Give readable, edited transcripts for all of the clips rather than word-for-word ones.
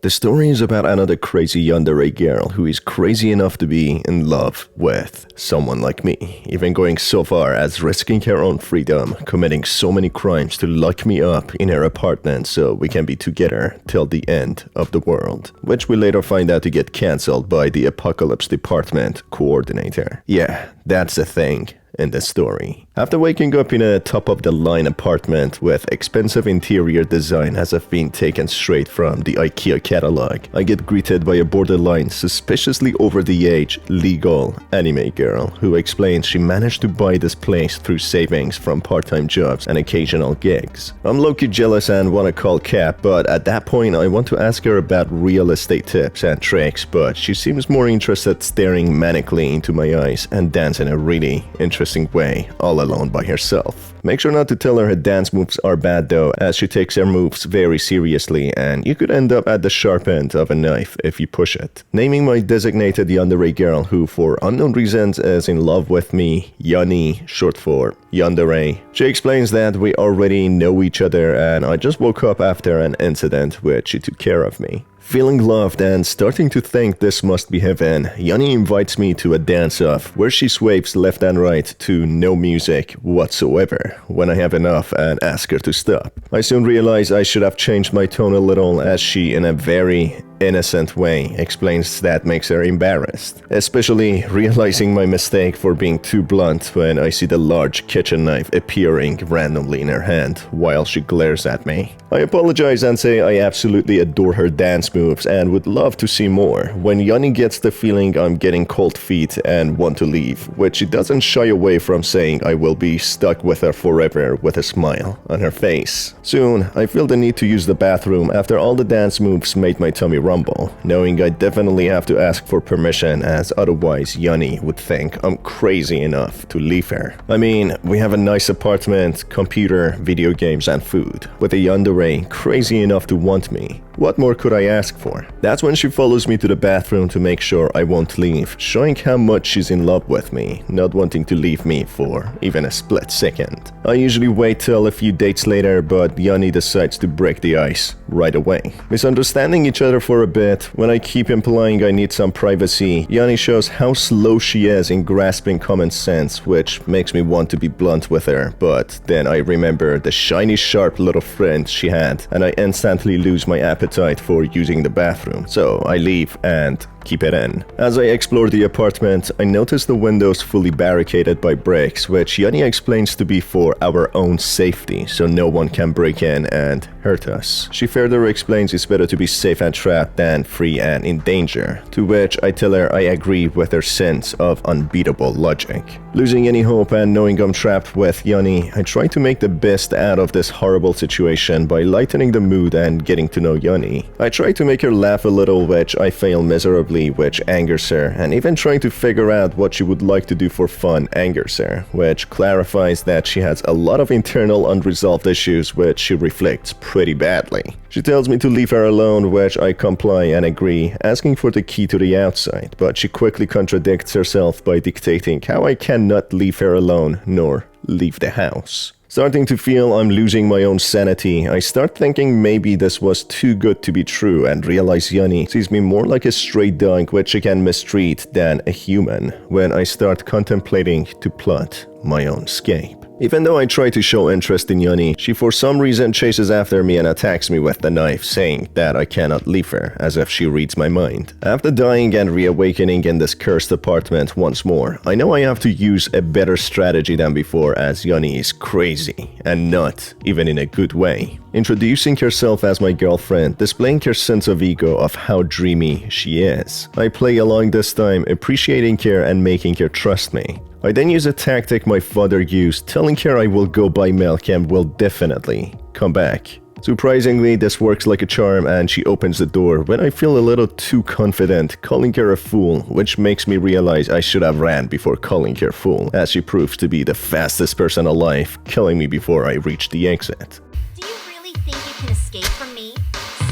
The story is about another crazy yandere girl who is crazy enough to be in love with someone like me, even going so far as risking her own freedom, committing so many crimes to lock me up in her apartment so we can be together till the end of the world, which we later find out to get cancelled by the Apocalypse Department coordinator. Yeah, that's a thing in the story. After waking up in a top-of-the-line apartment with expensive interior design as if being taken straight from the IKEA catalog, I get greeted by a borderline suspiciously over-the-age legal anime girl who explains she managed to buy this place through savings from part-time jobs and occasional gigs. I'm low-key jealous and want to call Cap, but at that point I want to ask her about real estate tips and tricks, but she seems more interested staring manically into my eyes and dance in a really interesting way all alone by herself. Make sure not to tell her dance moves are bad though, as she takes her moves very seriously and you could end up at the sharp end of a knife if you push it. Naming my designated yandere girl who for unknown reasons is in love with me, Yani, short for yandere. She explains that we already know each other and I just woke up after an incident which she took care of me. Feeling loved and starting to think this must be heaven, Yani invites me to a dance-off where she sways left and right to no music whatsoever when I have enough and ask her to stop. I soon realize I should have changed my tone a little as she, in a very innocent way, explains that makes her embarrassed, especially realizing my mistake for being too blunt when I see the large kitchen knife appearing randomly in her hand while she glares at me. I apologize and say I absolutely adore her dance moves and would love to see more, when Yani gets the feeling I'm getting cold feet and want to leave, which she doesn't shy away from saying I will be stuck with her forever with a smile on her face. Soon, I feel the need to use the bathroom after all the dance moves made my tummy rumble, knowing I definitely have to ask for permission as otherwise Yani would think I'm crazy enough to leave her. I mean, we have a nice apartment, computer, video games and food, with a yandere crazy enough to want me. What more could I ask for? That's when she follows me to the bathroom to make sure I won't leave, showing how much she's in love with me, not wanting to leave me for even a split second. I usually wait till a few dates later, but Yani decides to break the ice right away. Misunderstanding each other for a bit, when I keep implying I need some privacy, Yani shows how slow she is in grasping common sense, which makes me want to be blunt with her, but then I remember the shiny sharp little friend she had, and I instantly lose my appetite for using the bathroom, so I leave and keep it in. As I explore the apartment, I notice the windows fully barricaded by bricks, which Yani explains to be for our own safety, so no one can break in and hurt us. She further explains it's better to be safe and trapped than free and in danger, to which I tell her I agree with her sense of unbeatable logic. Losing any hope and knowing I'm trapped with Yani, I try to make the best out of this horrible situation by lightening the mood and getting to know Yani. I try to make her laugh a little, which I fail miserably, which angers her, and even trying to figure out what she would like to do for fun angers her, which clarifies that she has a lot of internal unresolved issues which she reflects pretty badly. She tells me to leave her alone, which I comply and agree, asking for the key to the outside, but she quickly contradicts herself by dictating how I cannot leave her alone nor leave the house. Starting to feel I'm losing my own sanity, I start thinking maybe this was too good to be true and realize Yani sees me more like a stray dog which she can mistreat than a human, when I start contemplating to plot my own escape. Even though I try to show interest in Yani, she for some reason chases after me and attacks me with the knife, saying that I cannot leave her, as if she reads my mind. After dying and reawakening in this cursed apartment once more, I know I have to use a better strategy than before, as Yani is crazy, and not even in a good way. Introducing herself as my girlfriend, displaying her sense of ego of how dreamy she is. I play along this time, appreciating her and making her trust me. I then use a tactic my father used, telling her I will go buy milk and will definitely come back. Surprisingly, this works like a charm and she opens the door when I feel a little too confident, calling her a fool, which makes me realize I should have ran before calling her fool, as she proves to be the fastest person alive, killing me before I reach the exit. Do you really think you can escape from me?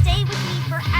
Stay with me forever.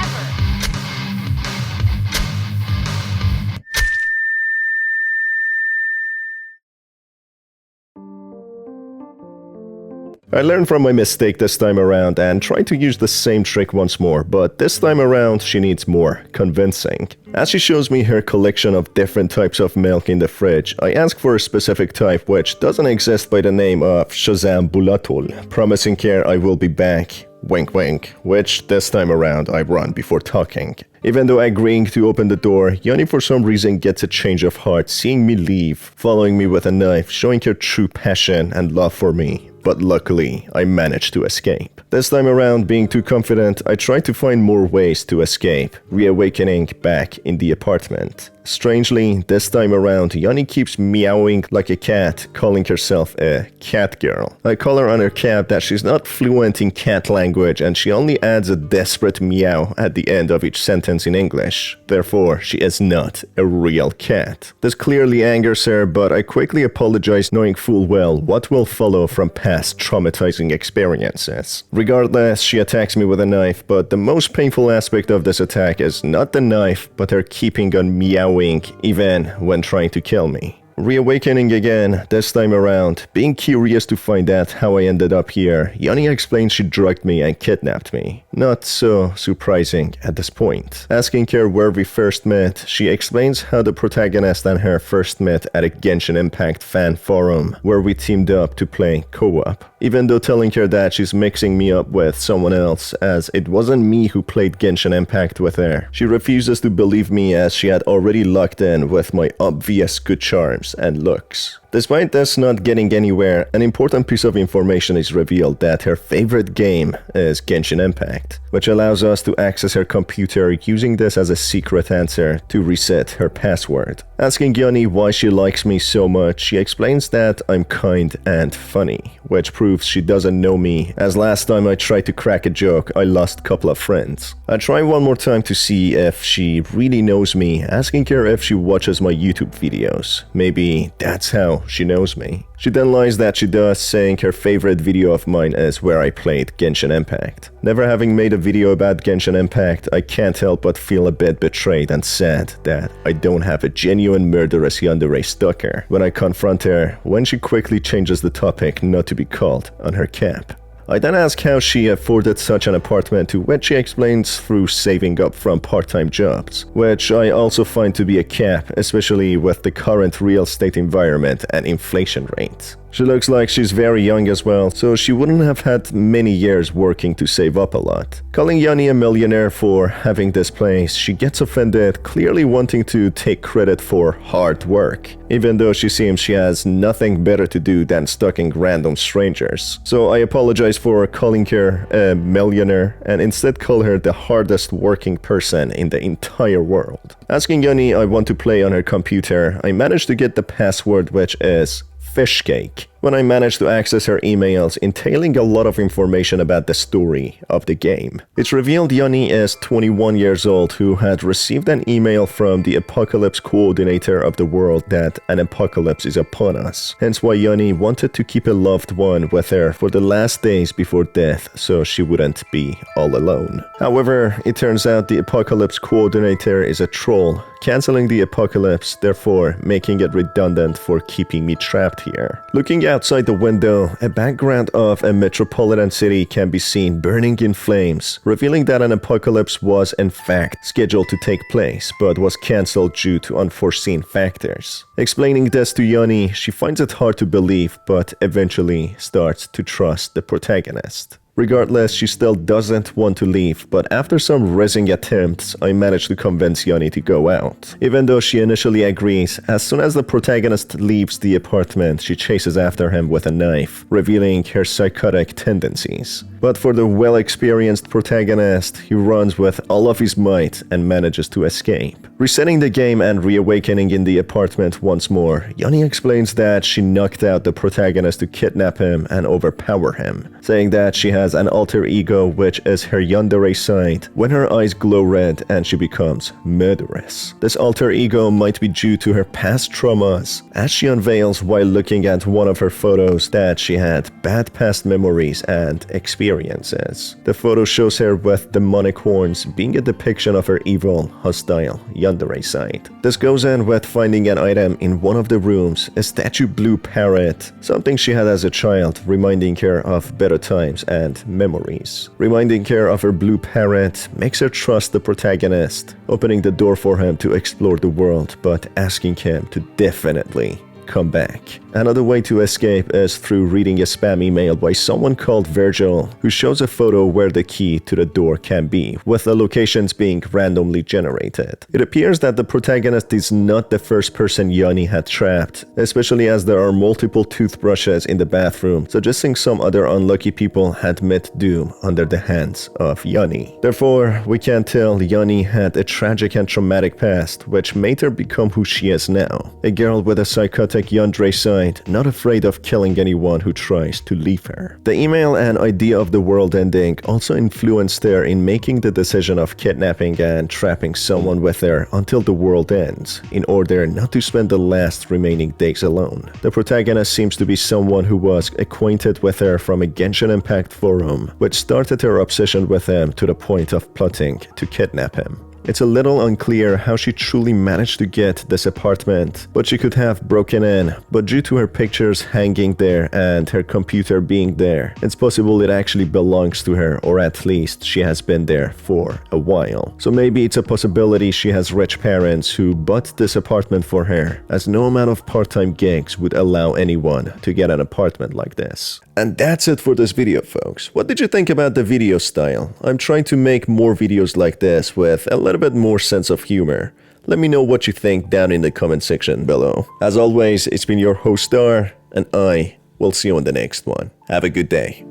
I learned from my mistake this time around and tried to use the same trick once more, but this time around she needs more convincing. As she shows me her collection of different types of milk in the fridge, I ask for a specific type which doesn't exist by the name of Shazam Bulatul, promising her I will be back. Wink wink, which this time around I run before talking. Even though agreeing to open the door, Yani for some reason gets a change of heart seeing me leave, following me with a knife, showing her true passion and love for me. But luckily, I managed to escape. This time around, being too confident, I tried to find more ways to escape, reawakening back in the apartment. Strangely, this time around, Yani keeps meowing like a cat, calling herself a cat girl. I call her on her cap that she's not fluent in cat language and she only adds a desperate meow at the end of each sentence in English. Therefore, she is not a real cat. This clearly angers her, but I quickly apologize knowing full well what will follow from past traumatizing experiences. Regardless, she attacks me with a knife, but the most painful aspect of this attack is not the knife, but her keeping on meowing even when trying to kill me. Reawakening again, this time around, being curious to find out how I ended up here, Yani explains she drugged me and kidnapped me. Not so surprising at this point. Asking her where we first met, she explains how the protagonist and her first met at a Genshin Impact fan forum, where we teamed up to play co-op. Even though telling her that she's mixing me up with someone else, as it wasn't me who played Genshin Impact with her, she refuses to believe me as she had already locked in with my obvious good charms and looks. Despite this not getting anywhere, an important piece of information is revealed that her favorite game is Genshin Impact, which allows us to access her computer using this as a secret answer to reset her password. Asking Yani why she likes me so much, she explains that I'm kind and funny, which proves she doesn't know me, as last time I tried to crack a joke, I lost a couple of friends. I try one more time to see if she really knows me, asking her if she watches my YouTube videos. Maybe that's how she knows me. She then lies that she does, saying her favorite video of mine is where I played Genshin Impact. Never having made a video about Genshin Impact, I can't help but feel a bit betrayed and sad that I don't have a genuine murderous yandere stalker when I confront her, when she quickly changes the topic not to be called on her cap. I then ask how she afforded such an apartment, to which she explains through saving up from part-time jobs, which I also find to be a cap, especially with the current real estate environment and inflation rate. She looks like she's very young as well, so she wouldn't have had many years working to save up a lot. Calling Yani a millionaire for having this place, she gets offended, clearly wanting to take credit for hard work, even though she seems she has nothing better to do than stalking random strangers. So I apologize for calling her a millionaire and instead call her the hardest working person in the entire world. Asking Yani I want to play on her computer, I managed to get the password, which is fish cake, when I managed to access her emails entailing a lot of information about the story of the game. It's revealed Yani is 21 years old who had received an email from the apocalypse coordinator of the world that an apocalypse is upon us, hence why Yani wanted to keep a loved one with her for the last days before death so she wouldn't be all alone. However, it turns out the apocalypse coordinator is a troll, cancelling the apocalypse, therefore making it redundant for keeping me trapped here. Looking outside the window, a background of a metropolitan city can be seen burning in flames, revealing that an apocalypse was in fact scheduled to take place, but was cancelled due to unforeseen factors. Explaining this to Yani, she finds it hard to believe, but eventually starts to trust the protagonist. Regardless, she still doesn't want to leave, but after some raising attempts, I manage to convince Yani to go out. Even though she initially agrees, as soon as the protagonist leaves the apartment, she chases after him with a knife, revealing her psychotic tendencies. But for the well-experienced protagonist, he runs with all of his might and manages to escape. Resetting the game and reawakening in the apartment once more, Yani explains that she knocked out the protagonist to kidnap him and overpower him, saying that she has has an alter ego which is her yandere side when her eyes glow red and she becomes murderous. This alter ego might be due to her past traumas, as she unveils while looking at one of her photos that she had bad past memories and experiences. The photo shows her with demonic horns, being a depiction of her evil, hostile yandere side. This goes in with finding an item in one of the rooms, a statue blue parrot, something she had as a child, reminding her of better times and memories. Reminding her of her blue parrot makes her trust the protagonist, opening the door for him to explore the world, but asking him to definitely come back. Another way to escape is through reading a spam email by someone called Virgil, who shows a photo where the key to the door can be, with the locations being randomly generated. It appears that the protagonist is not the first person Yani had trapped, especially as there are multiple toothbrushes in the bathroom, suggesting some other unlucky people had met doom under the hands of Yani. Therefore, we can tell Yani had a tragic and traumatic past, which made her become who she is now, a girl with a psychotic yandere side, not afraid of killing anyone who tries to leave her. The email and idea of the world ending also influenced her in making the decision of kidnapping and trapping someone with her until the world ends, in order not to spend the last remaining days alone. The protagonist seems to be someone who was acquainted with her from a Genshin Impact forum, which started her obsession with him to the point of plotting to kidnap him. It's a little unclear how she truly managed to get this apartment, but she could have broken in, but due to her pictures hanging there and her computer being there, it's possible it actually belongs to her, or at least she has been there for a while. So maybe it's a possibility she has rich parents who bought this apartment for her, as no amount of part-time gigs would allow anyone to get an apartment like this. And that's it for this video, folks. What did you think about the video style? I'm trying to make more videos like this with a little bit more sense of humor. Let me know what you think down in the comment section below. As always, it's been your host Star, and I will see you on the next one. Have a good day.